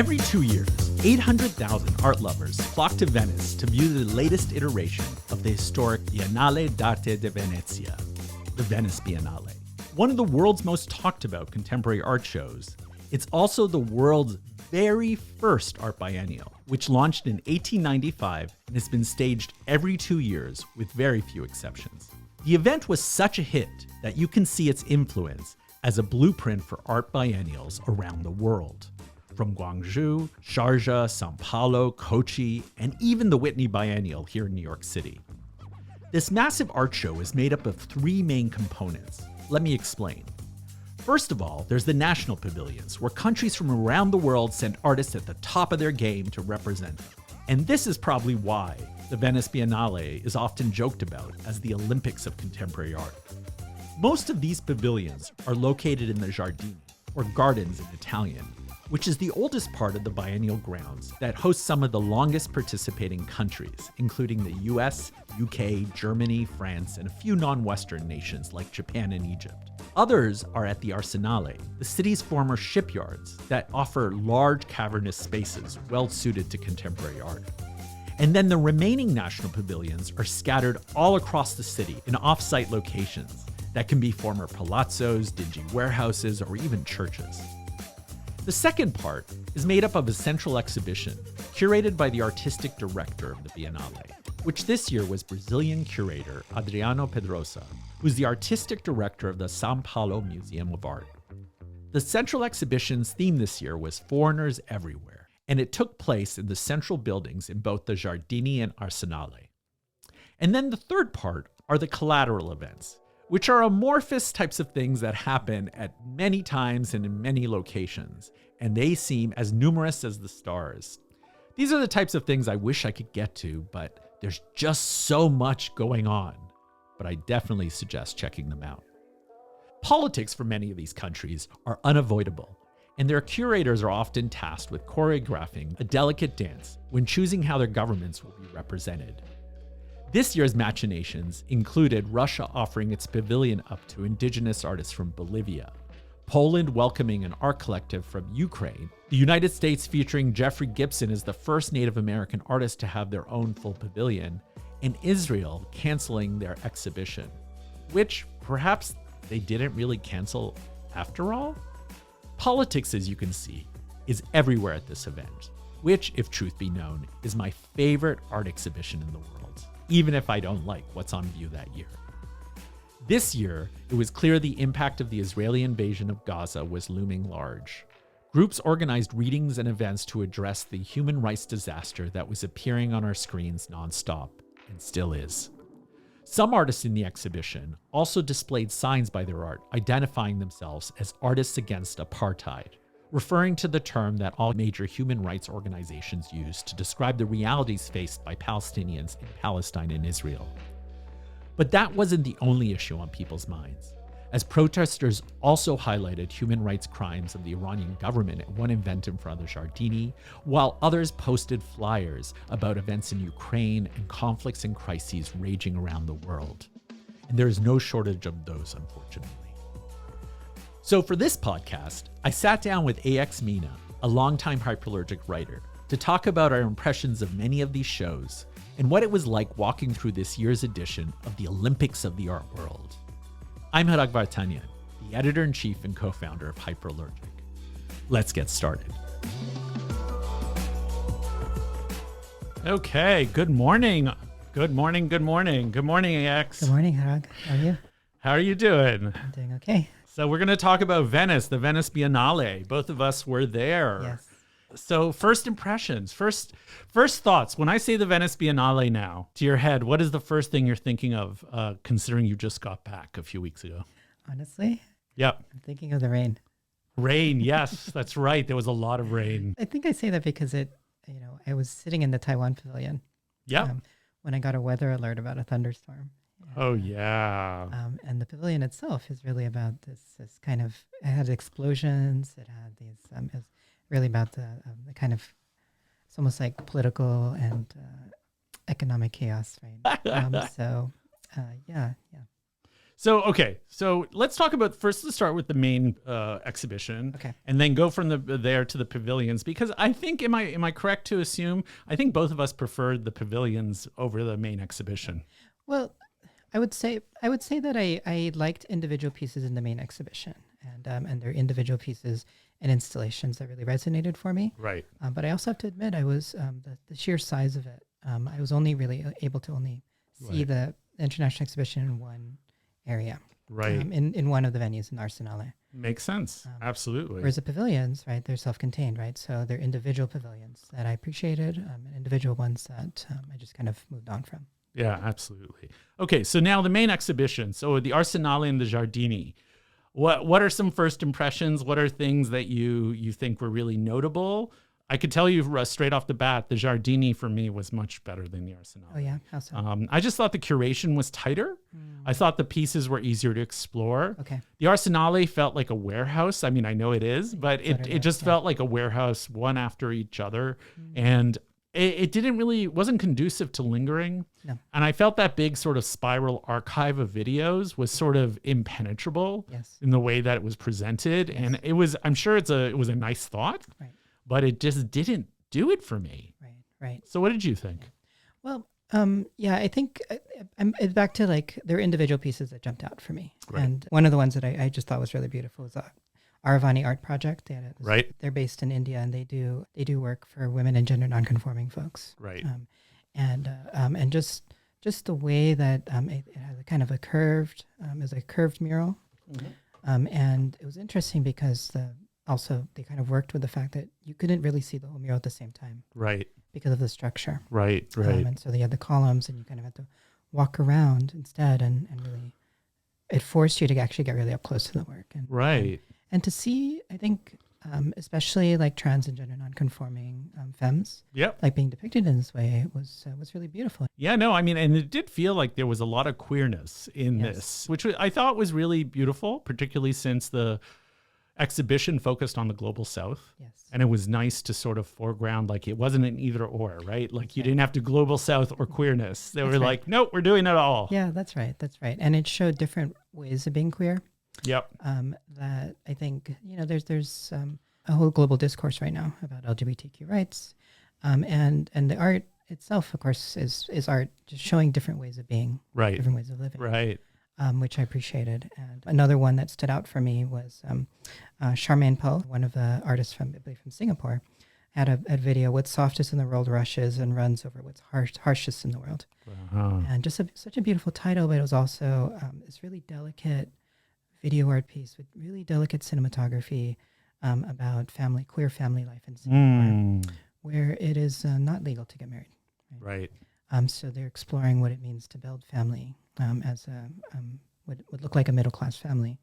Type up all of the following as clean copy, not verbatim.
Every 2 years, 800,000 art lovers flock to Venice to view the latest iteration of the historic Biennale d'Arte di Venezia, the Venice Biennale. One of the world's most talked about contemporary art shows, it's also the world's very first art biennial, which launched in 1895 and has been staged every 2 years with very few exceptions. The event was such a hit that you can see its influence as a blueprint for art biennials around the world. From Guangzhou, Sharjah, Sao Paulo, Kochi, and even the Whitney Biennial here in New York City. This massive art show is made up of three main components. Let me explain. First of all, there's the National Pavilions, where countries from around the world send artists at the top of their game to represent them. And this is probably why the Venice Biennale is often joked about as the Olympics of contemporary art. Most of these pavilions are located in the Giardini, or gardens in Italian, which is the oldest part of the biennial grounds that hosts some of the longest participating countries, including the US, UK, Germany, France, and a few non-Western nations like Japan and Egypt. Others are at the Arsenale, the city's former shipyards that offer large cavernous spaces well suited to contemporary art. And then the remaining national pavilions are scattered all across the city in off-site locations that can be former palazzos, dingy warehouses, or even churches. The second part is made up of a central exhibition curated by the artistic director of the Biennale, which this year was Brazilian curator Adriano Pedrosa, who's the artistic director of the São Paulo Museum of Art. The central exhibition's theme this year was Foreigners Everywhere, and it took place in the central buildings in both the Giardini and Arsenale. And then the third part are the collateral events, which are amorphous types of things that happen at many times and in many locations, and they seem as numerous as the stars. These are the types of things I wish I could get to, but there's just so much going on. But I definitely suggest checking them out. Politics for many of these countries are unavoidable, and their curators are often tasked with choreographing a delicate dance when choosing how their governments will be represented. This year's machinations included Russia offering its pavilion up to indigenous artists from Bolivia, Poland welcoming an art collective from Ukraine, the United States featuring Jeffrey Gibson as the first Native American artist to have their own full pavilion, and Israel canceling their exhibition, which perhaps they didn't really cancel after all. Politics, as you can see, is everywhere at this event, which, if truth be known, is my favorite art exhibition in the world, even if I don't like what's on view that year. This year, it was clear the impact of the Israeli invasion of Gaza was looming large. Groups organized readings and events to address the human rights disaster that was appearing on our screens nonstop, and still is. Some artists in the exhibition also displayed signs by their art identifying themselves as artists against apartheid, referring to the term that all major human rights organizations use to describe the realities faced by Palestinians in Palestine and Israel. But that wasn't the only issue on people's minds, as protesters also highlighted human rights crimes of the Iranian government at one event in front of the Giardini, while others posted flyers about events in Ukraine and conflicts and crises raging around the world. And there is no shortage of those, unfortunately. So for this podcast, I sat down with AX Mina, a longtime hyperallergic writer, to talk about our impressions of many of these shows and what it was like walking through this year's edition of the Olympics of the art world. I'm Hãhãwpuá, the editor-in-chief and co-founder of Hyperallergic. Let's get started. Okay, good morning. Good morning, good morning. Good morning, AX. Good morning, Harag. How are you? How are you doing? I'm doing okay. So we're going to talk about Venice, the Venice Biennale. Both of us were there. Yes. So first impressions, first thoughts. When I say the Venice Biennale now, to your head, what is the first thing you're thinking of, considering you just got back a few weeks ago? Honestly? Yep. I'm thinking of the rain. Rain, yes, that's right. There was a lot of rain. I think I say that because I was sitting in the Taiwan Pavilion. Yeah. When I got a weather alert about a thunderstorm. Oh, yeah. And the pavilion itself is really about this kind of, it had explosions. It had these, it was really about the kind of, it's almost like political and economic chaos, right? Yeah. So let's talk about first. Let's start with the main exhibition, and then go from there to the pavilions. Because I think, am I correct to assume? I think both of us preferred the pavilions over the main exhibition. Well, I would say that I liked individual pieces in the main exhibition, and their individual pieces and installations that really resonated for me. Right. But I also have to admit, I was the sheer size of it. I was only really able to see the international exhibition in one area, right? In one of the venues in Arsenale. Makes sense. Absolutely. Whereas the pavilions, right, they're self-contained, right? So they're individual pavilions that I appreciated, and individual ones that I just kind of moved on from. Yeah, absolutely. Okay, so now the main exhibition. So the Arsenale and the Giardini. What are some first impressions? What are things that you think were really notable? I could tell you straight off the bat, the Giardini for me was much better than the Arsenale. Oh yeah, how so? I just thought the curation was tighter. I thought the pieces were easier to explore. Okay. The Arsenale felt like a warehouse. I mean, I know it is, but it just felt like a warehouse, one after each other. And it wasn't conducive to lingering. No. And I felt that big sort of spiral archive of videos was sort of impenetrable in the way that it was presented. Yes. And I'm sure it was a nice thought, right, but it just didn't do it for me. Right. So what did you think? Well, I think it's back to like there are individual pieces that jumped out for me. Right. And one of the ones that I just thought was really beautiful was Aravani art project. Right. They're based in India, and they do work for women and gender nonconforming folks. Right. And just the way that it has a kind of a curved mural. Mm-hmm. And it was interesting because they kind of worked with the fact that you couldn't really see the whole mural at the same time. Right. Because of the structure. Right. And so they had the columns, and you kind of had to walk around instead, and really it forced you to actually get really up close to the work. And to see, I think, especially like trans and gender nonconforming femmes, like being depicted in this way was really beautiful. Yeah, no, I mean, and it did feel like there was a lot of queerness in this, which I thought was really beautiful, particularly since the exhibition focused on the global south. Yes. And it was nice to sort of foreground, like it wasn't an either or, right? Like you didn't have to global south or queerness. They were like, nope, we're doing it all. Yeah, that's right. And it showed different ways of being queer. Yep. That I think, there's a whole global discourse right now about LGBTQ rights. And the art itself, of course, is art just showing different ways of being, right, different ways of living. Right. Which I appreciated. And another one that stood out for me was Charmaine Poh, one of the artists from Singapore, had a video, "What's softest in the world rushes and runs over what's harshest in the world." Uh-huh. And just such a beautiful title, but it was also this really delicate video art piece with really delicate cinematography about queer family life in Singapore, where it is not legal to get married. Right. So they're exploring what it means to build family as what would look like a middle-class family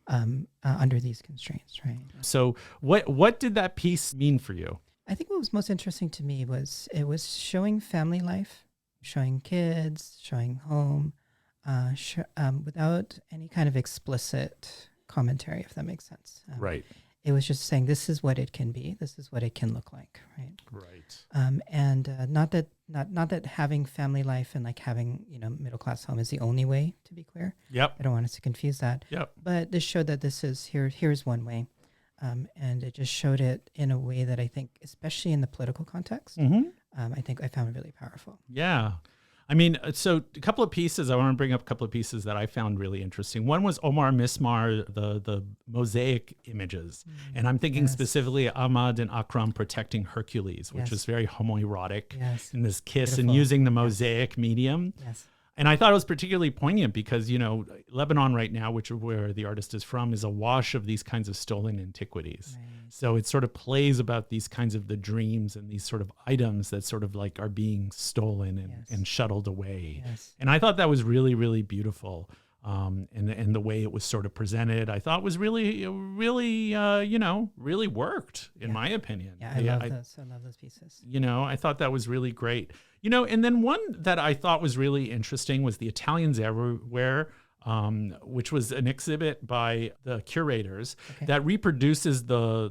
under these constraints, right? So what did that piece mean for you? I think what was most interesting to me was it was showing family life, showing kids, showing home, without any kind of explicit commentary, if that makes sense. Right. It was just saying, this is what it can be. This is what it can look like, right? Right. And not that having family life and like having middle class home is the only way to be queer. Yep. I don't want us to confuse that. Yep. But this showed that this is here's one way, and it just showed it in a way that I think, especially in the political context, I think I found really powerful. Yeah. I mean, so a couple of pieces, I want to bring up a couple of pieces that I found really interesting. One was Omar Mismar, the mosaic images. And I'm thinking specifically Ahmad and Akram protecting Hercules, which was very homoerotic in this kiss. Beautiful. And using the mosaic medium. Yes. And I thought it was particularly poignant because, Lebanon right now, which is where the artist is from, is awash of these kinds of stolen antiquities. Right. So it sort of plays about these kinds of the dreams and these sort of items that sort of like are being stolen and shuttled away. Yes. And I thought that was really, really beautiful. And the way it was sort of presented, I thought was really, really, really worked, in my opinion. Yeah, I love those pieces. I thought that was really great. And then one that I thought was really interesting was the Italians Everywhere, which was an exhibit by the curators that reproduces the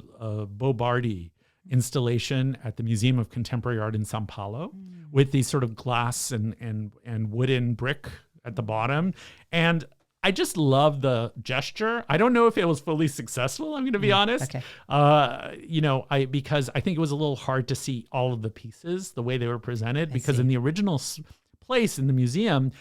Bobardi installation at the Museum of Contemporary Art in São Paulo with these sort of glass and wooden brick at the bottom. And I just love the gesture. I don't know if it was fully successful, I'm going to be honest. Okay. Because I think it was a little hard to see all of the pieces, the way they were presented, because in the original place in the museum,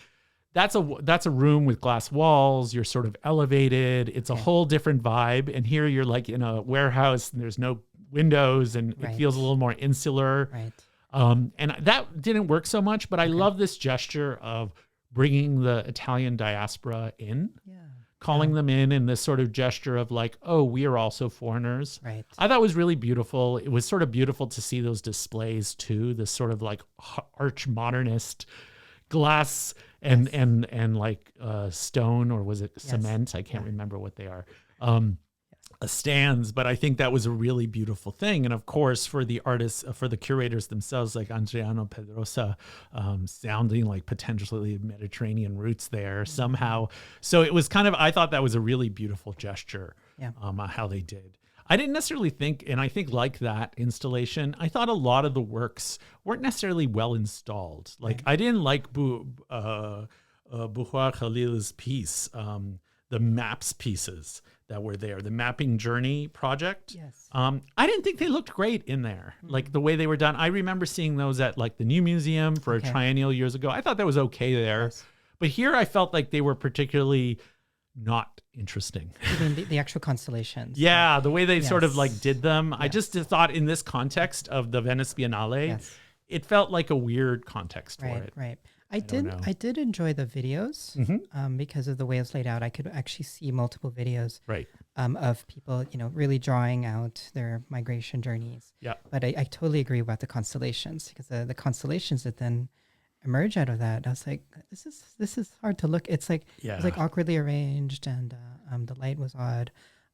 that's a room with glass walls. You're sort of elevated. It's a whole different vibe. And here you're like in a warehouse and there's no windows and it feels a little more insular. Right. And that didn't work so much, but I love this gesture of bringing the Italian diaspora in, calling them in this sort of gesture of like, oh, we are also foreigners. Right. I thought it was really beautiful. It was sort of beautiful to see those displays too, this sort of like arch modernist glass and like stone, or was it cement? I can't remember what they are. Stands, but I think that was a really beautiful thing. And of course, for the artists, for the curators themselves, like Adriano Pedrosa, sounding like potentially Mediterranean roots there somehow. So it was kind of, I thought that was a really beautiful gesture, how they did. I didn't necessarily think, and I think like that installation, I thought a lot of the works weren't necessarily well installed. Like I didn't like Bouchra Khalili's piece, the maps pieces that were there, the mapping journey project. Yes. I didn't think they looked great in there, like the way they were done. I remember seeing those at like the New Museum for a triennial years ago. I thought that was okay there. Yes. But here I felt like they were particularly not interesting. Even the actual constellations. Yeah, the way they sort of like did them. Yes. I just thought in this context of the Venice Biennale, it felt like a weird context for it. Right. I did enjoy the videos because of the way it's laid out. I could actually see multiple videos of people, really drawing out their migration journeys. Yeah. But I totally agree about the constellations, because the constellations that then emerge out of that, I was like, this is hard to look. It's like it was like awkwardly arranged, and the light was odd.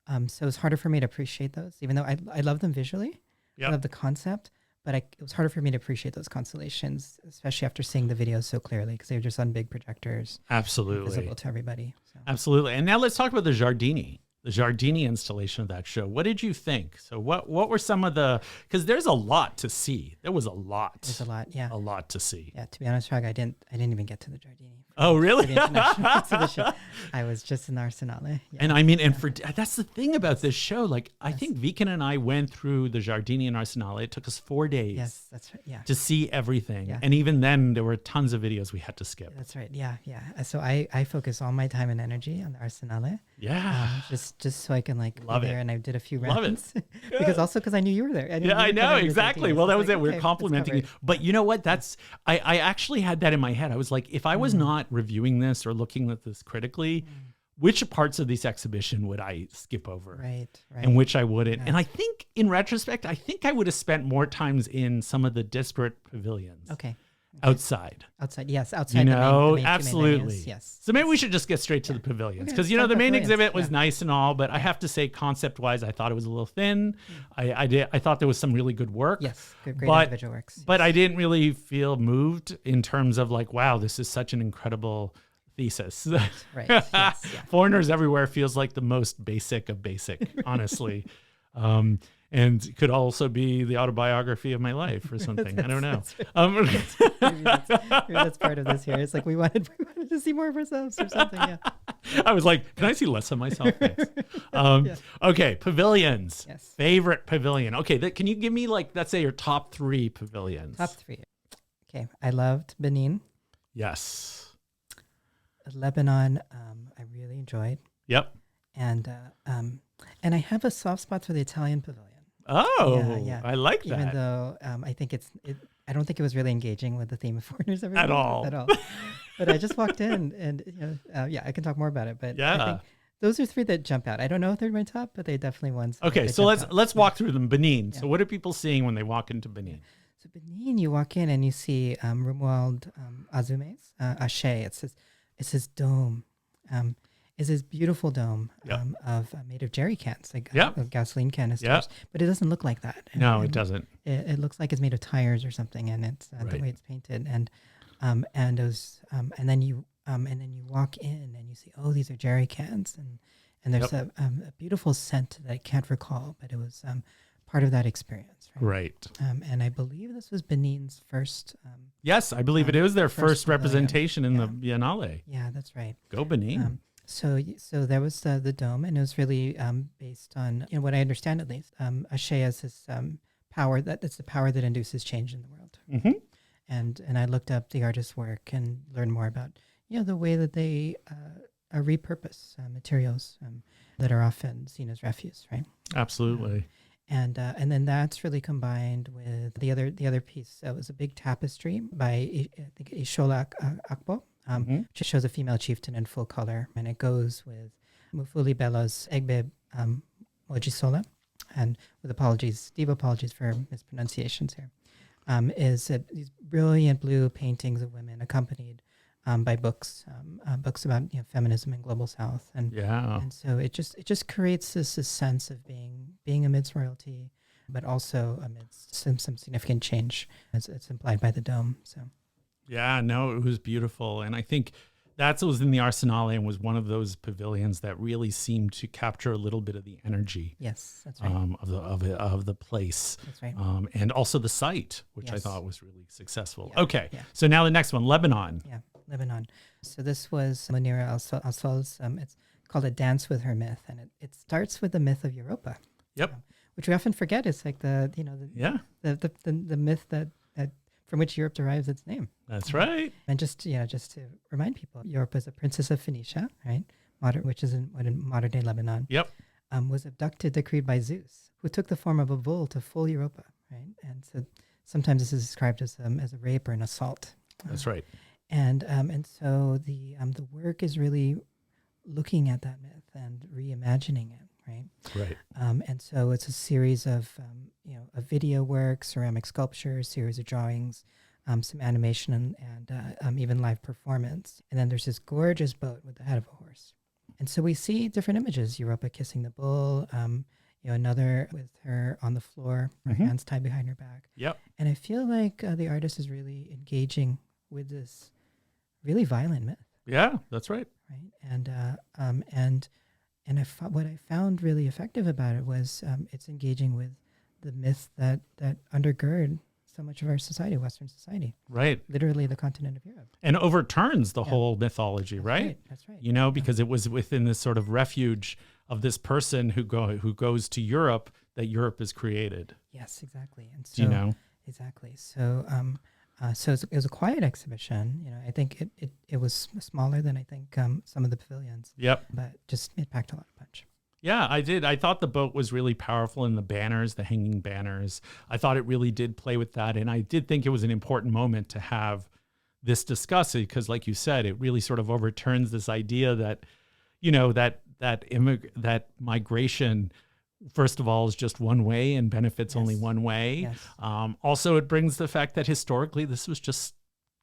So it was harder for me to appreciate those, even though I love them visually. I love the concept. But it was harder for me to appreciate those constellations, especially after seeing the videos so clearly, because they were just on big projectors. Absolutely. Visible to everybody. So. Absolutely. And now let's talk about the Giardini installation of that show. What did you think? So what were some of because there's a lot to see. There was a lot. There's a lot, yeah. A lot to see. Yeah, to be honest, Rag, I didn't even get to the Giardini. Oh, really? For the international exhibition. I was just in Arsenale. Yeah. And I mean, that's the thing about this show. Like, I think Viken and I went through the Giardini in Arsenale. It took us 4 days. Yes, that's right. Yeah. To see everything. Yeah. And even then, there were tons of videos we had to skip. That's right. Yeah. So I focus all my time and energy on the Arsenale. Yeah. Just so I can love be there. it. And I did a few rounds. because I knew you were there. I know, exactly. Well, that was it. We're complimenting you. But you know what? I actually had that in my head. I was like, if I was not reviewing this or looking at this critically, which parts of this exhibition would I skip over? Right. And which I wouldn't. Yeah. And I think in retrospect, I would have spent more times in some of the disparate pavilions. Okay. Outside, yes, outside. The main absolutely. Yes. So maybe we should just get straight to the pavilions, because the main exhibit was nice and all, but I have to say, concept-wise, I thought it was a little thin. I thought there was some really good work. Yes, great individual works. But I didn't really feel moved in terms of like, wow, this is such an incredible thesis. Right. Yes, yeah. Foreigners Everywhere feels like the most basic of basic, honestly. And it could also be the autobiography of my life or something. I don't know. Maybe that's part of this here. It's like we wanted to see more of ourselves or something. Yeah. I was like, can I see less of myself? Okay, pavilions. Yes. Favorite pavilion. Okay, can you give me let's say your top 3 pavilions? Top 3. Okay, I loved Benin. Yes. Lebanon, I really enjoyed. Yep. And I have a soft spot for the Italian Pavilion. Oh, yeah. I like that. Even though I think I don't think it was really engaging with the theme of foreigners everywhere. At all. But I just walked in and, I can talk more about it. But I think those are 3 that jump out. I don't know if they're my top, but they're definitely ones. Okay, so let's walk through them. Benin. Yeah. So what are people seeing when they walk into Benin? So Benin, you walk in and you see Romuald Azume's Aché. It says dome. Is this beautiful dome made of jerry cans, of gasoline canisters, but it doesn't look like that. No, it doesn't. It looks like it's made of tires or something, and it's the way it's painted. And then you walk in and you see, oh, these are jerry cans, and there's a beautiful scent that I can't recall, but it was part of that experience. Right. And I believe this was Benin's first. Yes, I believe it was their first representation in the Biennale. Yeah, that's right. Go Benin. So there was the dome, and it was really based on, what I understand at least, Ashe has this power it's the power that induces change in the world. Mm-hmm. And I looked up the artist's work and learned more about the way that they repurpose materials that are often seen as refuse, right? Absolutely. And then that's really combined with the other piece. It was a big tapestry by I think Ishola Akpo, which shows a female chieftain in full color, and it goes with Mufuli Bello's Egbe Mojisola, and with deep apologies for mispronunciations here. These brilliant blue paintings of women accompanied by books about feminism in global South, and so it just creates this sense of being amidst royalty, but also amidst some significant change, as it's implied by the dome. So it was beautiful, and I think that was in the Arsenale and was one of those pavilions that really seemed to capture a little bit of the energy. Yes, that's right. Of the place. That's right. And also the site, which I thought was really successful. Yeah, okay, so now the next one, Lebanon. Yeah, Lebanon. So this was Munira Al-Sol's. It's called A Dance with Her Myth, and it starts with the myth of Europa. Yep. Which we often forget is like the myth that from which Europe derives its name. That's right. And just to remind people, Europe is a princess of Phoenicia, right? Which is in modern day Lebanon. Yep. Was abducted, decreed by Zeus, who took the form of a bull to full Europa, right? And so sometimes this is described as a rape or an assault. That's right. And so the work is really looking at that myth and reimagining it, right? Right. And so it's a series of a video work, ceramic sculpture, series of drawings, some animation, and even live performance. And then there's this gorgeous boat with the head of a horse. And so we see different images: Europa kissing the bull, another with her on the floor, her hands tied behind her back. Yep. And I feel like the artist is really engaging with this really violent myth. Yeah, that's right. Right. And what I found really effective about it was it's engaging with the myths that undergird so much of our society, Western society. Right. Literally the continent of Europe. And overturns the whole mythology, right? That's right. Because it was within this sort of refuge of this person who goes to Europe that Europe is created. Yes, exactly. And so, exactly. So so it was a quiet exhibition. I think it was smaller than I think some of the pavilions. Yep. But it packed a lot of punch. Yeah, I did. I thought the boat was really powerful, and the banners, the hanging banners. I thought it really did play with that. And I did think it was an important moment to have this discussed because, like you said, it really sort of overturns this idea that, that migration, first of all, is just one way and benefits only one way. Yes. Also, it brings the fact that historically this was just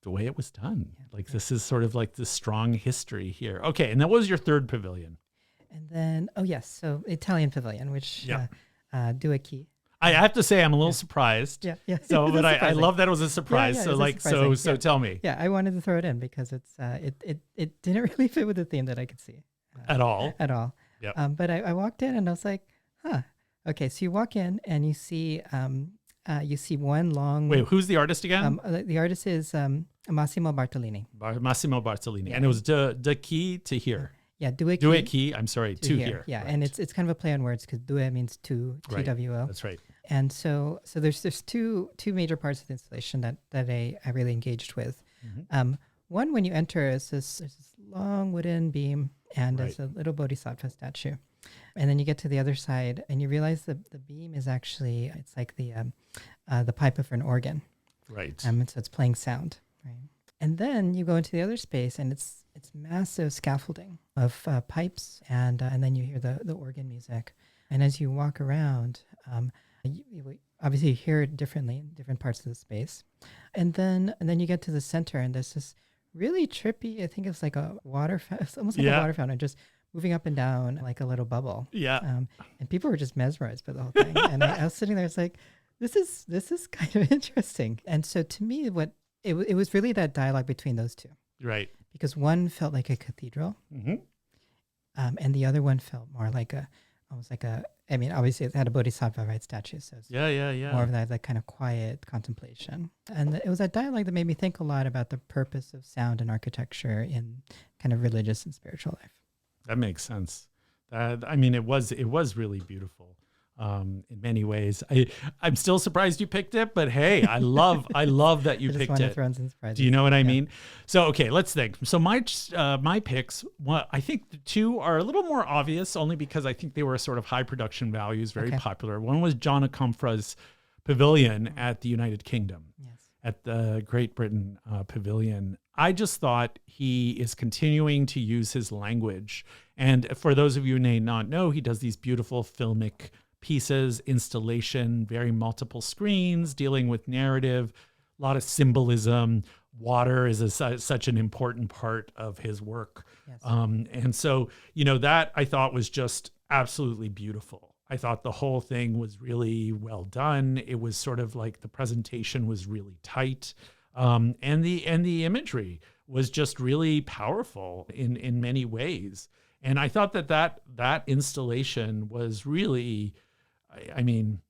the way it was done. This is sort of like the strong history here. Okay, and that was your third pavilion. And then, so Italian Pavilion, which Due Chi. I have to say I'm a little surprised. Yeah. So, but I love that it was a surprise. So tell me. Yeah, I wanted to throw it in because it didn't really fit with the theme that I could see. At all. Yep. But I walked in and I was like, okay. So you walk in and you see one long. Wait, who's the artist again? The artist is Massimo Bartolini. Massimo Bartolini, and it was de qui to here. Yeah, Due Chi. I'm sorry, to here. Yeah, right. And it's kind of a play on words because Due means two, T-W-O. That's right. And so there's two major parts of the installation that I really engaged with. Mm-hmm. One, when you enter, there's this long wooden beam and there's a little bodhisattva statue. And then you get to the other side and you realize the beam is actually, it's like the pipe of an organ. Right. So it's playing sound. Right. And then you go into the other space and it's massive scaffolding of pipes and then you hear the organ music. And as you walk around, you obviously hear it differently in different parts of the space. And then you get to the center and there's this really trippy, I think it's like a water fountain, it's almost like a water fountain, just moving up and down like a little bubble. Yeah. And people were just mesmerized by the whole thing. And I was sitting there, it's like, this is kind of interesting. And so to me, it was really that dialogue between those two. Right. Because one felt like a cathedral. Mm-hmm. And the other one felt more like obviously it had a bodhisattva, right, statue. So it's more of that kind of quiet contemplation. And it was that dialogue that made me think a lot about the purpose of sound and architecture in kind of religious and spiritual life. That makes sense. I mean, it was really beautiful. In many ways, I'm still surprised you picked it, but hey, I love that you picked it. Do you know what I mean? So okay, let's think. So my picks, I think the two are a little more obvious, only because I think they were sort of high production values, very popular. One was John Akomfra's Pavilion at the United Kingdom, at the Great Britain Pavilion. I just thought he is continuing to use his language, and for those of you who may not know, he does these beautiful filmic pieces, installation, very multiple screens, dealing with narrative, a lot of symbolism. Water is such an important part of his work. Yes. And so, that I thought was just absolutely beautiful. I thought the whole thing was really well done. It was sort of like the presentation was really tight. And the imagery was just really powerful in many ways. And I thought that installation was really, I mean,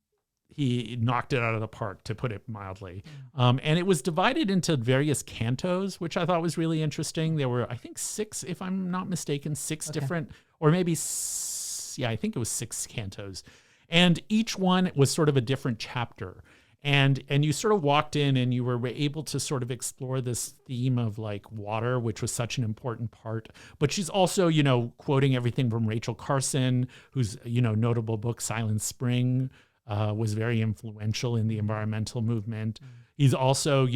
he knocked it out of the park, to put it mildly. And it was divided into various cantos, which I thought was really interesting. There were, I think, 6, if I'm not mistaken, 6 different, or maybe, I think it was 6 cantos. And each one was sort of a different chapter. And you sort of walked in and you were able to sort of explore this theme of like water, which was such an important part. But she's also, quoting everything from Rachel Carson, whose, notable book, Silent Spring, was very influential in the environmental movement. He's also,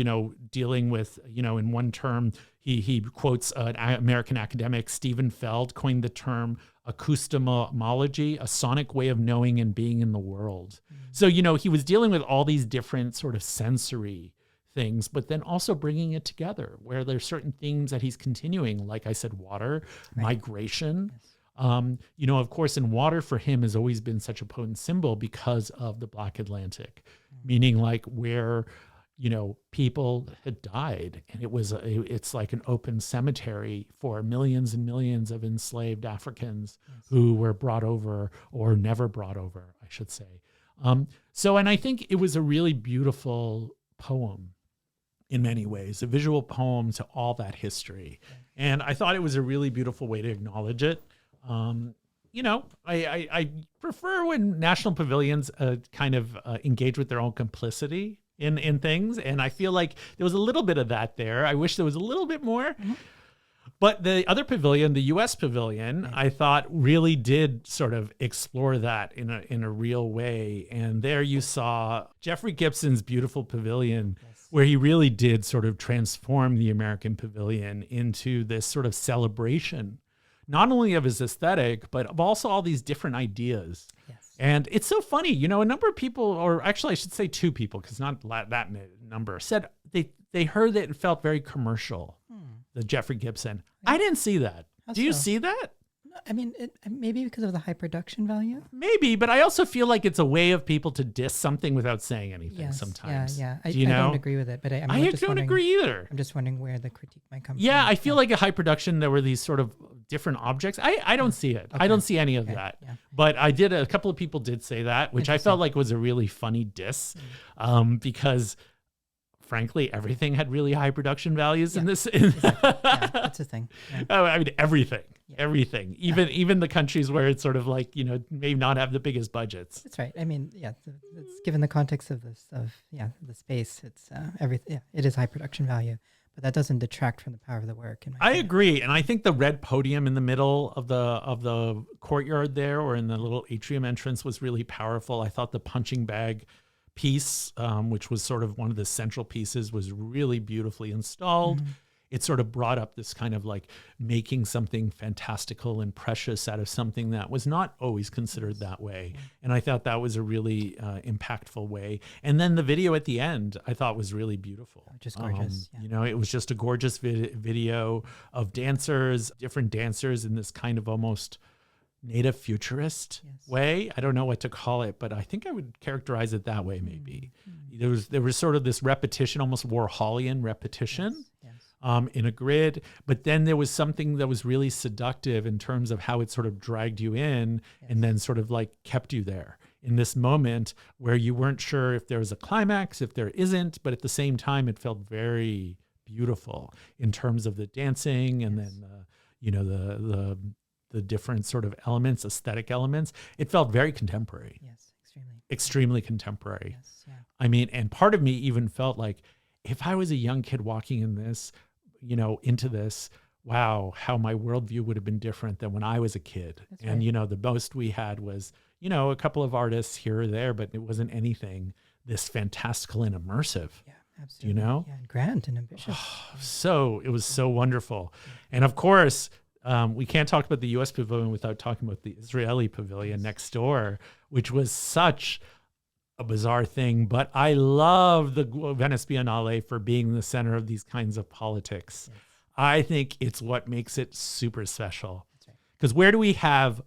dealing with, in one term, he quotes an American academic, Stephen Feld, coined the term acoustomology, a sonic way of knowing and being in the world. So, he was dealing with all these different sort of sensory things, but then also bringing it together where there's certain themes that he's continuing, like I said, water, migration. Yes. Of course, in water for him has always been such a potent symbol because of the Black Atlantic, meaning like where, people had died, and it's like an open cemetery for millions and millions of enslaved Africans who were brought over, or never brought over, I should say. And I think it was a really beautiful poem in many ways, a visual poem to all that history. And I thought it was a really beautiful way to acknowledge it. I prefer when national pavilions kind of engage with their own complicity in things. And I feel like there was a little bit of that there. I wish there was a little bit more. Mm-hmm. But the other pavilion, the U.S. Pavilion, I thought really did sort of explore that in a real way. And there you saw Jeffrey Gibson's beautiful pavilion, where he really did sort of transform the American pavilion into this sort of celebration, not only of his aesthetic, but of also all these different ideas. Yes. And it's so funny, a number of people, or actually I should say 2 people, because not that number, said they heard that it felt very commercial, the Jeffrey Gibson. I didn't see that. Do you see that? I mean, maybe because of the high production value? Maybe, but I also feel like it's a way of people to diss something without saying anything sometimes. Yeah. I don't agree with it, but I don't agree either. I'm just wondering where the critique might come from. Yeah, I feel like a high production, there were these sort of different objects. I don't see it. Okay. I don't see any of that. Yeah. But a couple of people did say that, which I felt like was a really funny diss, because frankly, everything had really high production values in this. Exactly. That's a thing. Yeah. Oh, I mean, everything, even the countries where it's sort of like, may not have the biggest budgets. That's right. I mean, it's given the context of the space, it's everything. Yeah, it is high production value, but that doesn't detract from the power of the work. I agree. And I think the red podium in the middle of the courtyard there, or in the little atrium entrance, was really powerful. I thought the punching bag piece, which was sort of one of the central pieces, was really beautifully installed. Mm-hmm. It sort of brought up this kind of like making something fantastical and precious out of something that was not always considered that way. And I thought that was a really impactful way. And then the video at the end, I thought was really beautiful. Just gorgeous. It was just a gorgeous video of different dancers in this kind of almost native futurist way. I don't know what to call it, but I think I would characterize it that way maybe. Mm-hmm. There was sort of this repetition, almost Warholian repetition. In a grid, but then there was something that was really seductive in terms of how it sort of dragged you in and then sort of like kept you there in this moment where you weren't sure if there was a climax, if there isn't, but at the same time, it felt very beautiful in terms of the dancing and then, the the different sort of elements, aesthetic elements, it felt very contemporary. Yes, extremely contemporary. Yes, yeah. I mean, and part of me even felt like if I was a young kid walking in this, into this, wow, how my worldview would have been different than when I was a kid. That's and, right. The most we had was, a couple of artists here or there, but it wasn't anything this fantastical and immersive. Yeah, absolutely. Yeah, and grand and ambitious. So it was so wonderful. And of course, we can't talk about the U.S. Pavilion without talking about the Israeli Pavilion next door, which was such a bizarre thing. But I love the Venice Biennale for being the center of these kinds of politics. Yes. I think it's what makes it super special. Because where do we have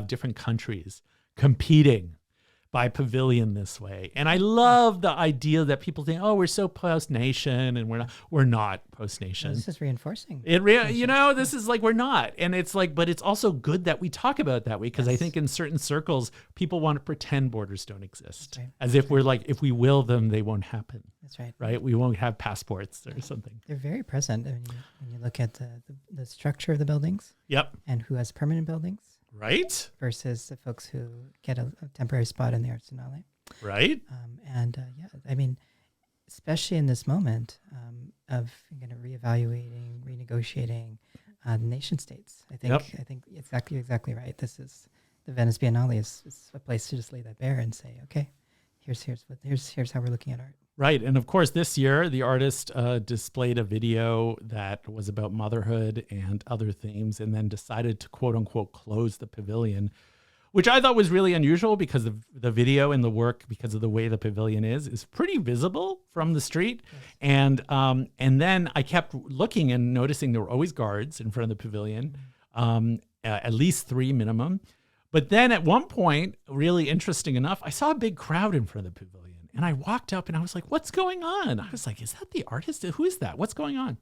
different countries competing by pavilion this way? And I love the idea that people think, oh, we're so post-nation, and we're not post-nation. Well, this is reinforcing. This is like, we're not. And it's like, but it's also good that we talk about it that way, because I think in certain circles, people want to pretend borders don't exist. Right. As if we're like, if we will them, they won't happen. That's right. Right? We won't have passports or something. They're very present when you look at the structure of the buildings. Yep. And who has permanent buildings. Right. Versus the folks who get a temporary spot in the Arts Biennale. Right. Especially in this moment of reevaluating, renegotiating the nation states. I think exactly right. This is the Venice Biennale is a place to just lay that bare and say, okay, here's how we're looking at art. Right. And of course, this year, the artist displayed a video that was about motherhood and other themes, and then decided to, quote unquote, close the pavilion, which I thought was really unusual, because the video and the work, because of the way the pavilion is pretty visible from the street. Yes. And then I kept looking and noticing there were always guards in front of the pavilion, at least 3 minimum. But then at one point, really interesting enough, I saw a big crowd in front of the pavilion. And I walked up and I was like, what's going on? I was like, is that the artist? Who is that? What's going on?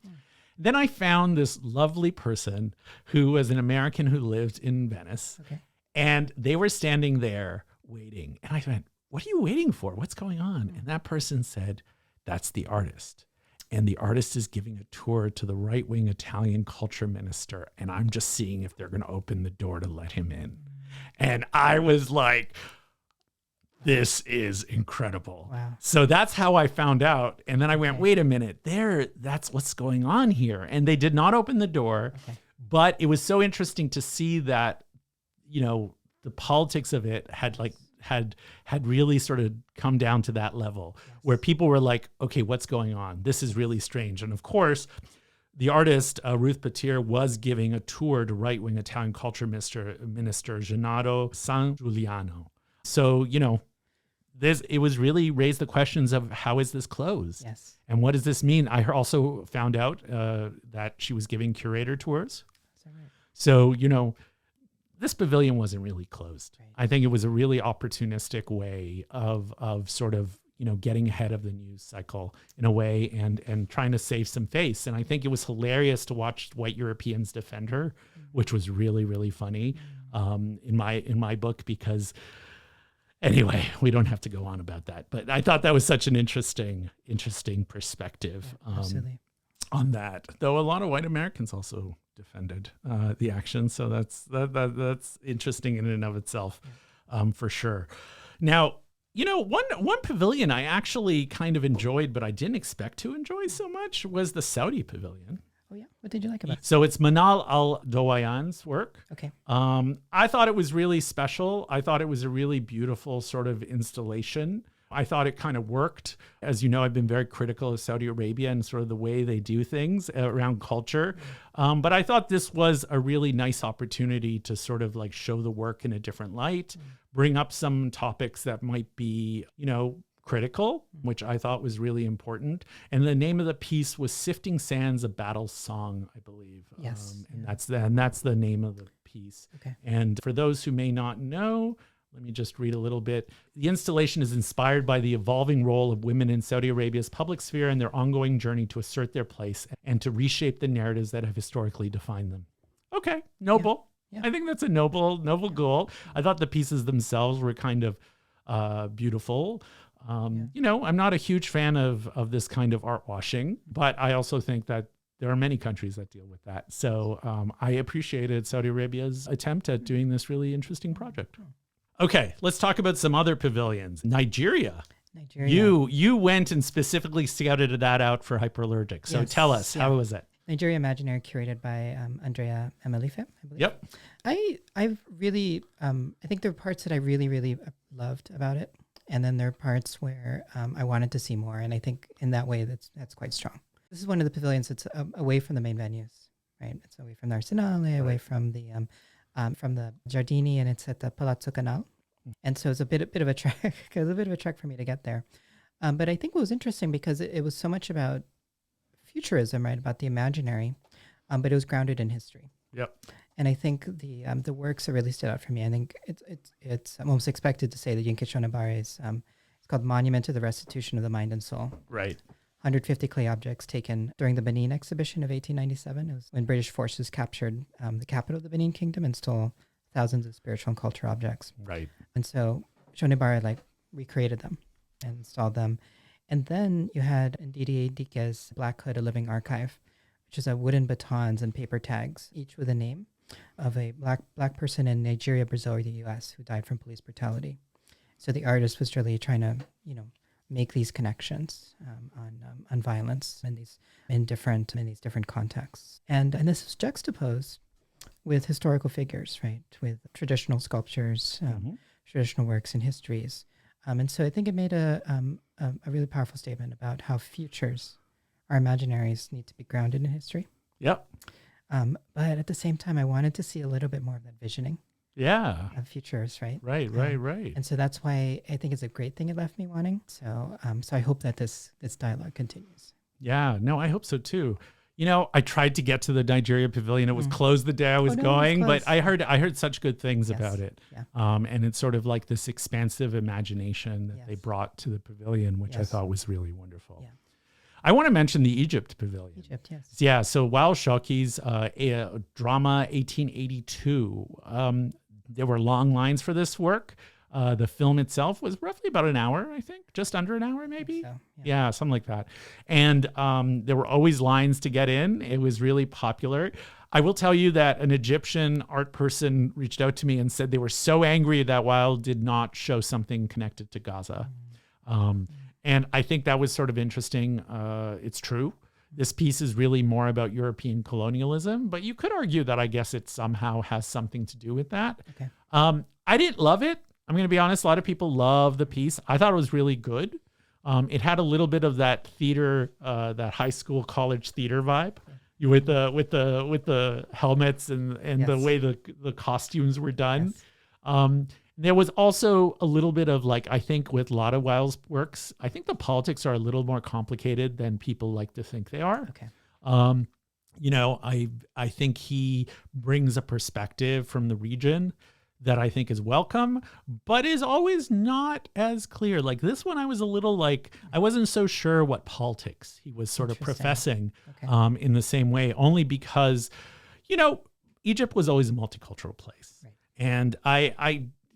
Then I found this lovely person who was an American who lived in Venice. Okay. And they were standing there waiting. And I went, what are you waiting for? What's going on? And that person said, that's the artist. And the artist is giving a tour to the right-wing Italian culture minister. And I'm just seeing if they're going to open the door to let him in. And I was like, this is incredible. Wow. So that's how I found out. And then I went, wait a minute, that's what's going on here. And they did not open the door, but it was so interesting to see that, the politics of it had really sort of come down to that level, where people were like, okay, what's going on? This is really strange. And of course, the artist, Ruth Petir, was giving a tour to right-wing Italian culture minister Gennaro San Giuliano. So, it was really raised the questions of, how is this closed? Yes. And what does this mean? I also found out that she was giving curator tours. Is that right? So, this pavilion wasn't really closed. Right. I think it was a really opportunistic way of sort of, getting ahead of the news cycle in a way, and trying to save some face. And I think it was hilarious to watch white Europeans defend her, which was really, really funny in my book, because anyway, we don't have to go on about that. But I thought that was such an interesting perspective on that. Though a lot of white Americans also defended the action. So that's interesting in and of itself, for sure. Now, one pavilion I actually kind of enjoyed, but I didn't expect to enjoy so much, was the Saudi Pavilion. Oh, yeah. What did you like about it? So it's Manal al-Dowayan's work. Okay. I thought it was really special. I thought it was a really beautiful sort of installation. I thought it kind of worked. As you know, I've been very critical of Saudi Arabia and sort of the way they do things around culture. But I thought this was a really nice opportunity to sort of like show the work in a different light, bring up some topics that might be, critical, which I thought was really important. And the name of the piece was Sifting Sands, a Battle Song, I believe. Yes. And that's the name of the piece. Okay. And for those who may not know, let me just read a little bit. The installation is inspired by the evolving role of women in Saudi Arabia's public sphere and their ongoing journey to assert their place and to reshape the narratives that have historically defined them. Okay, noble. Yeah. I think that's a noble goal. I thought the pieces themselves were kind of beautiful. I'm not a huge fan of this kind of art washing, but I also think that There are many countries that deal with that. So I appreciated Saudi Arabia's attempt at doing this really interesting project. Okay, let's talk about some other pavilions. Nigeria. You went and specifically scouted that out for Hyperallergic. So tell us, how was it? Nigeria Imaginary, curated by Andrea Emelife, I believe. Yep. I've really, I think there are parts that I really, really loved about it. And then there are parts where I wanted to see more. And I think in that way, that's quite strong. This is one of the pavilions that's away from the main venues, right? It's away from the Arsenale, away from the Giardini, and it's at the Palazzo Canal. And so it's a bit of a trek. It was a bit of a trek for me to get there. But I think it was interesting because it was so much about futurism, right? About the imaginary, but it was grounded in history. Yep. And I think the works that really stood out for me, I think it's almost expected to say that Yinke Shonibare is it's called Monument to the Restitution of the Mind and Soul. Right. 150 clay objects taken during the Benin exhibition of 1897. It was when British forces captured the capital of the Benin Kingdom and stole thousands of spiritual and cultural objects. Right. And so Shonibare recreated them and installed them. And then you had Ndidi Dike's Black Hood, a Living Archive, which is a wooden batons and paper tags, each with a name of a black person in Nigeria, Brazil, or the U.S. who died from police brutality. So the artist was really trying to, make these connections on violence in these different contexts. And this was juxtaposed with historical figures, right? With traditional sculptures, traditional works and histories. And so I think it made a really powerful statement about how futures, our imaginaries, need to be grounded in history. Yep. But at the same time, I wanted to see a little bit more of that visioning. Yeah. Of futures, right? Right. And so that's why I think it's a great thing it left me wanting. So I hope that this dialogue continues. Yeah, no, I hope so too. I tried to get to the Nigeria Pavilion. It was closed the day I was going, but I heard such good things about it. Yeah. And it's sort of like this expansive imagination that they brought to the pavilion, which I thought was really wonderful. Yeah. I want to mention the Egypt Pavilion. Egypt, yes. Yeah, so Wael Shawky's drama 1882. There were long lines for this work. The film itself was roughly about an hour, I think, just under an hour maybe. So, yeah, something like that. And there were always lines to get in. It was really popular. I will tell you that an Egyptian art person reached out to me and said they were so angry that Wael did not show something connected to Gaza. And I think that was sort of interesting. It's true. This piece is really more about European colonialism, but you could argue that I guess it somehow has something to do with that. Okay. I didn't love it. I'm going to be honest. A lot of people love the piece. I thought it was really good. It had a little bit of that theater, that high school, college theater vibe, with the helmets and the way the costumes were done. Yes. There was also a little bit of I think with a lot of Wael's works, I think the politics are a little more complicated than people like to think they are. Okay. I think he brings a perspective from the region that I think is welcome, but is always not as clear. Like this one, I was a little I wasn't so sure what politics he was sort of professing in the same way, only because, Egypt was always a multicultural place. Right. And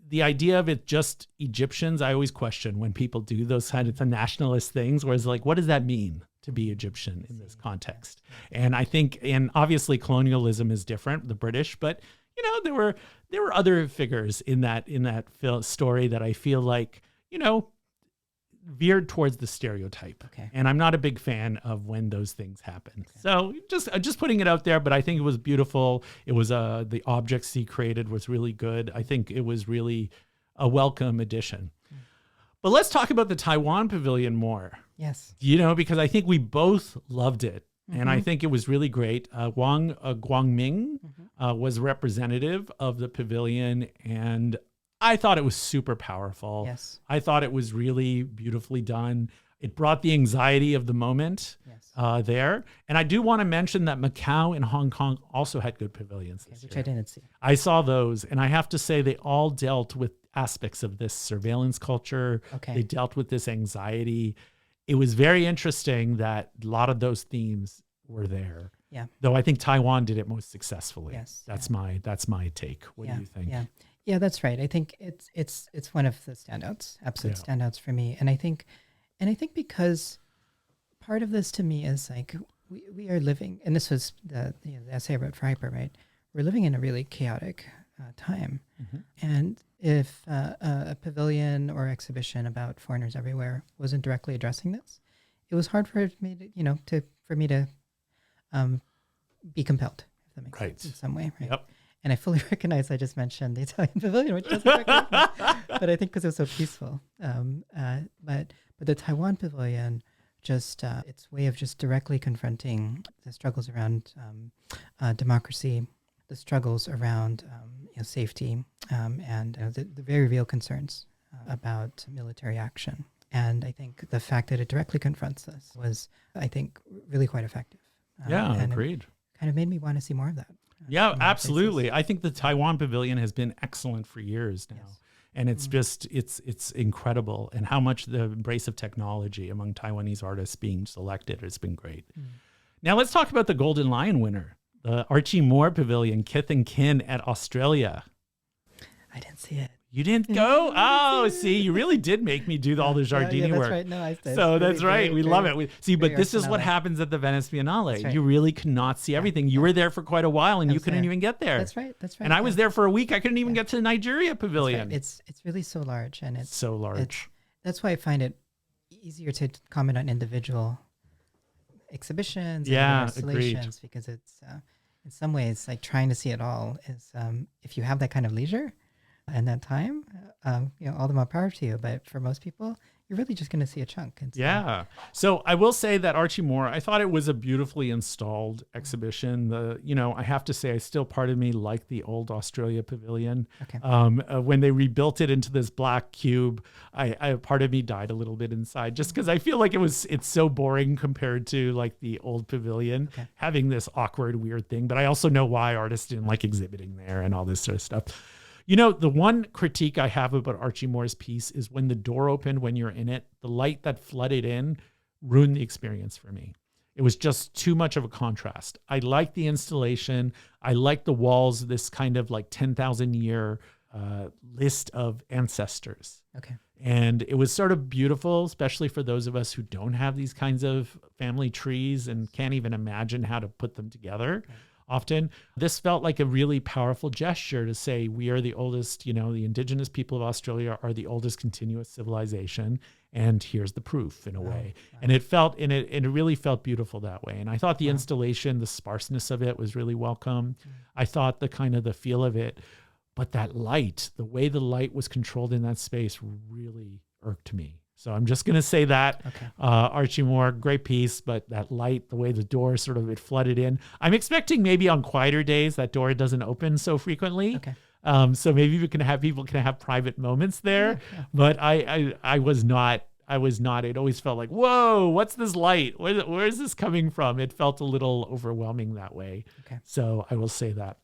the idea of it just Egyptians, I always question when people do those kind of nationalist things, where it's what does that mean to be Egyptian in this context? And I think, and obviously colonialism is different, the British, but there were other figures in that story that I feel veered towards the stereotype. Okay. And I'm not a big fan of when those things happen. Okay. So just putting it out there, but I think it was beautiful. It was the objects he created was really good. I think it was really a welcome addition. But let's talk about the Taiwan Pavilion more. Yes. Because I think we both loved it. And I think it was really great. Wang Guangming was representative of the pavilion, and I thought it was super powerful. Yes. I thought it was really beautifully done. It brought the anxiety of the moment there. And I do want to mention that Macau and Hong Kong also had good pavilions this year. Which I didn't see. I saw those, and I have to say they all dealt with aspects of this surveillance culture. Okay. They dealt with this anxiety. It was very interesting that a lot of those themes were there. Yeah. Though I think Taiwan did it most successfully. Yes. That's my take. What do you think? Yeah. Yeah, that's right. I think it's one of the standouts, absolute standouts for me. And I think because part of this to me is we are living, and this was the essay I wrote for Hyper, right? We're living in a really chaotic time. And if a pavilion or exhibition about foreigners everywhere wasn't directly addressing this, it was hard for me to be compelled, if that makes sense, in some way, right? Yep. And I fully recognize I just mentioned the Italian Pavilion, which doesn't recognize but I think because it was so peaceful. But the Taiwan Pavilion, just its way of just directly confronting the struggles around democracy, the struggles around safety, and the very real concerns about military action. And I think the fact that it directly confronts this was, I think, really quite effective. And agreed. It kind of made me want to see more of that. Yeah, absolutely. I think the Taiwan Pavilion has been excellent for years now. Yes. And it's just, it's incredible. And how much the embrace of technology among Taiwanese artists being selected has been great. Now let's talk about the Golden Lion winner, the Archie Moore Pavilion, Kith and Kin at Australia. I didn't see it. You didn't go? Oh, see, you really did make me do all the Giardini that's work. right. No, I did. So that's right. We love it. But this is what Arsenale. happens at the Venice Biennale. Right. You really cannot see everything. You were there for quite a while and you couldn't even get there. That's right. And I was there for a week. I couldn't even get to the Nigeria Pavilion. It's really so large, and it's so large. That's why I find it easier to comment on individual exhibitions and installations, because it's in some ways like trying to see it all is if you have that kind of leisure and that time, all the more power to you. But for most people, you're really just going to see a chunk. And so I will say that Archie Moore, I thought it was a beautifully installed exhibition. I have to say, I still, part of me liked the old Australia Pavilion. Okay. When they rebuilt it into this black cube, I part of me died a little bit inside, just because I feel like it's so boring compared to like the old pavilion, having this awkward, weird thing. But I also know why artists didn't like exhibiting there and all this sort of stuff. The one critique I have about Archie Moore's piece is when the door opened, when you're in it, the light that flooded in ruined the experience for me. It was just too much of a contrast. I like the installation. I like the walls, this kind of like 10,000 year list of ancestors. Okay. And it was sort of beautiful, especially for those of us who don't have these kinds of family trees and can't even imagine how to put them together. Okay. Often, this felt like a really powerful gesture to say we are the oldest, the indigenous people of Australia are the oldest continuous civilization, and here's the proof in a way. And it really felt beautiful that way. And I thought the installation, the sparseness of it was really welcome. I thought the kind of the feel of it, but that light, the way the light was controlled in that space really irked me. So I'm just going to say that. Okay. Archie Moore, great piece, but that light, the way the door sort of it flooded in. I'm expecting maybe on quieter days that door doesn't open so frequently. Okay. So maybe people can have private moments there. Yeah. But I was not. It always felt like, whoa, what's this light? Where is this coming from? It felt a little overwhelming that way. Okay. So I will say that.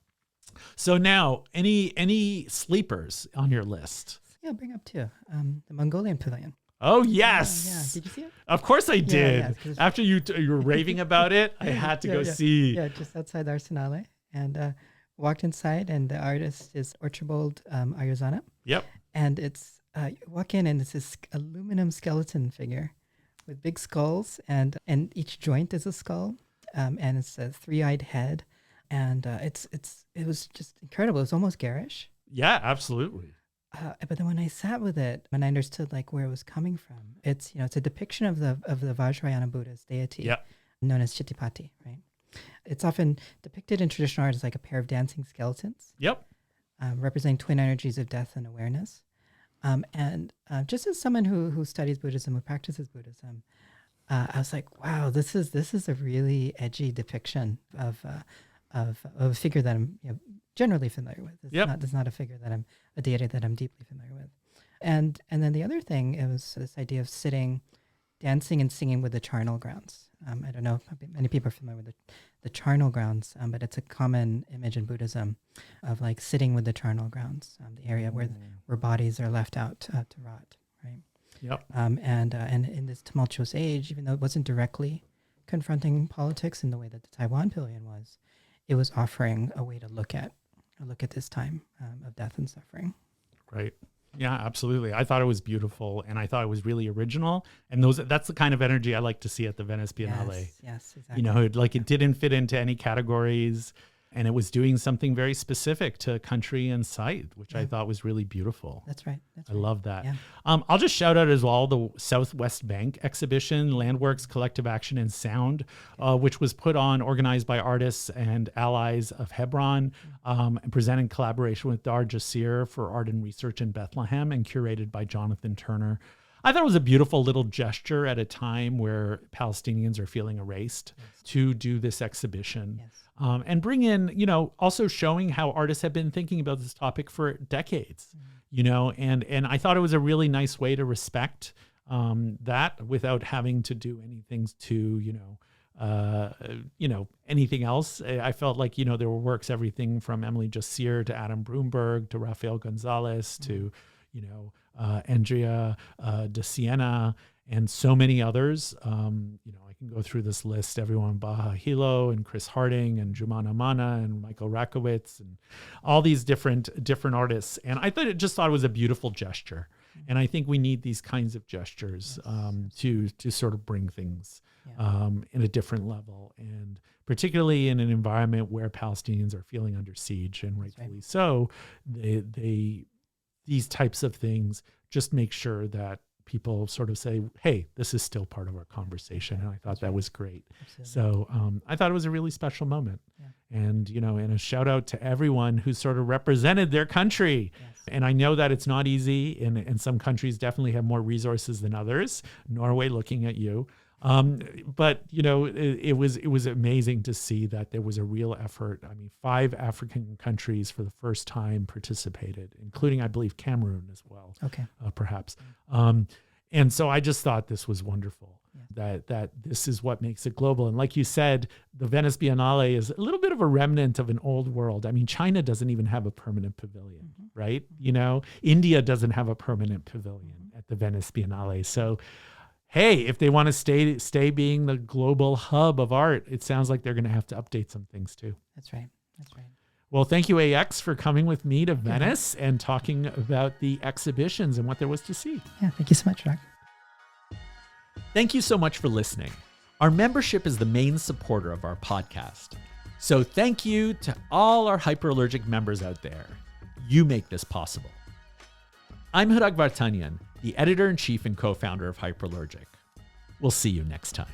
So now, any sleepers on your list? Yeah, I'll bring up two. The Mongolian Pavilion. Oh, yes. Did you see it? Of course I did. After you were raving about it, I had to go see. Yeah, just outside the Arsenale. And walked inside, and the artist is Archibald Ayozana. Yep. And it's, you walk in, and it's this aluminum skeleton figure with big skulls, and each joint is a skull. And it's a three-eyed head. And it was just incredible. It was almost garish. Yeah, absolutely. But then when I sat with it, and I understood like where it was coming from, it's a depiction of the Vajrayana Buddha's deity, known as Chittipati, right? It's often depicted in traditional art as like a pair of dancing skeletons, representing twin energies of death and awareness. And just as someone who studies Buddhism, who practices Buddhism, I was like, wow, this is a really edgy depiction of a figure that I'm generally familiar with. It's not a figure a deity that I'm deeply familiar with. And then the other thing, it was this idea of sitting, dancing and singing with the charnel grounds. I don't know if many people are familiar with the charnel grounds, but it's a common image in Buddhism of like sitting with the charnel grounds, the area where bodies are left out to rot, right? Yep. And in this tumultuous age, even though it wasn't directly confronting politics in the way that the Taiwan Pavilion was, it was offering a way to look at this time of death and suffering. Right. Yeah, absolutely. I thought it was beautiful, and I thought it was really original. And that's the kind of energy I like to see at the Venice Biennale. Yes, exactly. You know, it didn't fit into any categories, and it was doing something very specific to country and site, which I thought was really beautiful. That's right. I love that. Yeah. I'll just shout out as well the Southwest Bank exhibition, Landworks Collective Action and Sound, which was organized by artists and allies of Hebron, and presented in collaboration with Dar Jasir for Art and Research in Bethlehem, and curated by Jonathan Turner. I thought it was a beautiful little gesture at a time where Palestinians are feeling erased to do this exhibition. And bring in, also showing how artists have been thinking about this topic for decades, and I thought it was a really nice way to respect that without having to do anything to, anything else. I felt like, there were works, everything from Emily Jasir to Adam Broomberg to Rafael Gonzalez to, Andrea de Siena and so many others. I can go through this list, everyone, Baha Hilo and Chris Harding and Jumana Mana and Michael Rakowitz and all these different artists. And I thought it was a beautiful gesture. And I think we need these kinds of gestures to sort of bring things in a different level, and particularly in an environment where Palestinians are feeling under siege, and rightfully so. These types of things just make sure that people sort of say, hey, this is still part of our conversation. And I thought that was great. Absolutely. So I thought it was a really special moment. And, and a shout out to everyone who sort of represented their country. And I know that it's not easy, and some countries definitely have more resources than others. Norway, looking at you. But it was amazing to see that there was a real effort. I mean, 5 African countries for the first time participated, including, I believe, Cameroon as well. Okay. Perhaps. And so I just thought this was wonderful. That this is what makes it global. And like you said, the Venice Biennale is a little bit of a remnant of an old world. I mean, China doesn't even have a permanent pavilion, right? India doesn't have a permanent pavilion at the Venice Biennale. So hey, if they want to stay being the global hub of art, it sounds like they're going to have to update some things too. That's right. Well, thank you, AX, for coming with me to Venice and talking about the exhibitions and what there was to see. Yeah, thank you so much, Doc. Thank you so much for listening. Our membership is the main supporter of our podcast. So thank you to all our hyperallergic members out there. You make this possible. I'm Hãhãwpuá, the editor-in-chief and co-founder of Hyperallergic. We'll see you next time.